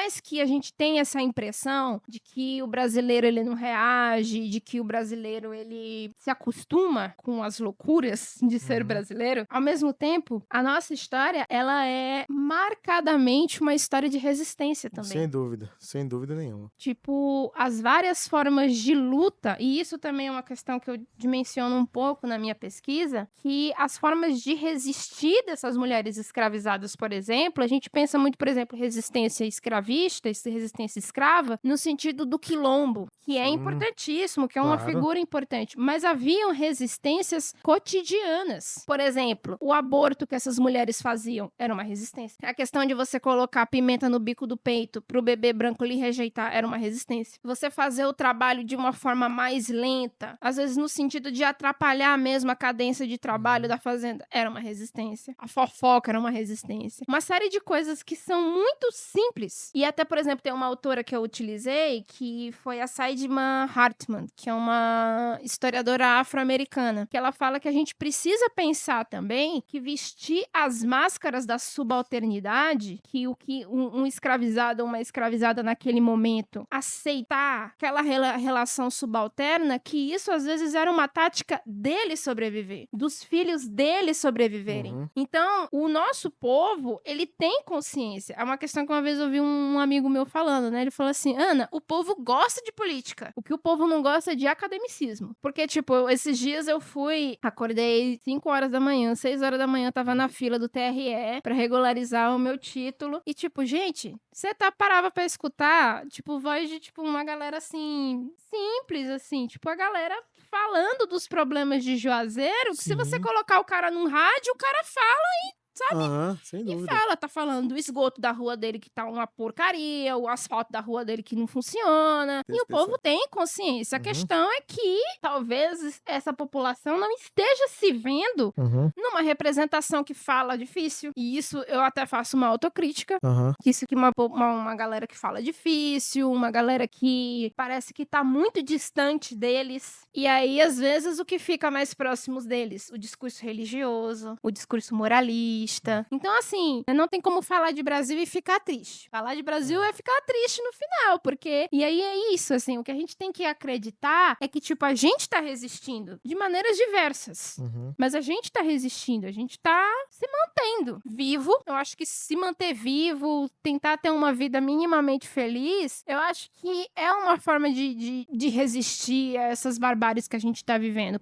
mais que a gente tenha essa impressão de que o brasileiro ele não reage, de que o brasileiro ele se acostuma com as loucuras de ser brasileiro, ao mesmo tempo, a nossa história, ela é marcadamente uma história de resistência também. Sem dúvida nenhuma. Tipo, as várias formas de luta, e isso também é uma questão que eu dimensiono um pouco na minha pesquisa, que as formas de resistir dessas mulheres escravizadas, por exemplo, a gente pensa muito, por exemplo, resistência escravista, resistência escrava, no sentido do quilombo, que é importantíssimo, que é uma Claro. figura importante, mas haviam resistências cotidianas. Por exemplo, o aborto que essas mulheres faziam era uma resistência. A questão de você colocar pimenta no bico do peito pro bebê branco lhe rejeitar era uma resistência. Você fazer o trabalho de uma forma mais lenta, às vezes no sentido de atrapalhar mesmo a cadência de trabalho da fazenda, era uma resistência. A fofoca era uma resistência. Uma série de coisas que são muito simples. E até, por exemplo, tem uma autora que eu utilizei que foi a Saidman Hartman, que é uma historiadora afro-americana, que ela fala que a gente precisa pensar também que vestir as máscaras da subalternidade, que um escravizado ou uma escravizada naquele momento aceitar aquela relação subalterna, que isso às vezes era uma tática dele sobreviver, dos filhos dele sobreviverem. Então, o nosso povo, ele tem consciência. É uma questão que uma vez eu ouvi um amigo meu falando, né? Ele falou assim, Ana, o povo gosta de política. O que o povo não gosta é de academicismo. Porque, tipo, esses dias eu acordei 5 horas da manhã, 6 horas da manhã, tava na fila do TRE pra regularizar o meu título. E, tipo, gente, você parava pra escutar, tipo, voz de, tipo, uma galera, assim, simples, assim. Tipo, a galera falando dos problemas de Juazeiro, que se você colocar o cara num rádio, o cara fala sabe? Sem E dúvida. tá falando do esgoto da rua dele que tá uma porcaria, o asfalto da rua dele que não funciona. E o povo tem consciência. A questão é que talvez essa população não esteja se vendo numa representação que fala difícil. E isso eu até faço uma autocrítica. Isso que uma galera que fala difícil, uma galera que parece que tá muito distante deles. E aí, às vezes, o que fica mais próximos deles? O discurso religioso, o discurso moralista. Então, assim, não tem como falar de Brasil e ficar triste. Falar de Brasil é ficar triste no final, porque... E aí é isso, assim, o que a gente tem que acreditar é que, tipo, a gente tá resistindo de maneiras diversas. Mas a gente tá resistindo, a gente tá se mantendo vivo. Eu acho que se manter vivo, tentar ter uma vida minimamente feliz, eu acho que é uma forma de resistir a essas barbáries que a gente tá vivendo.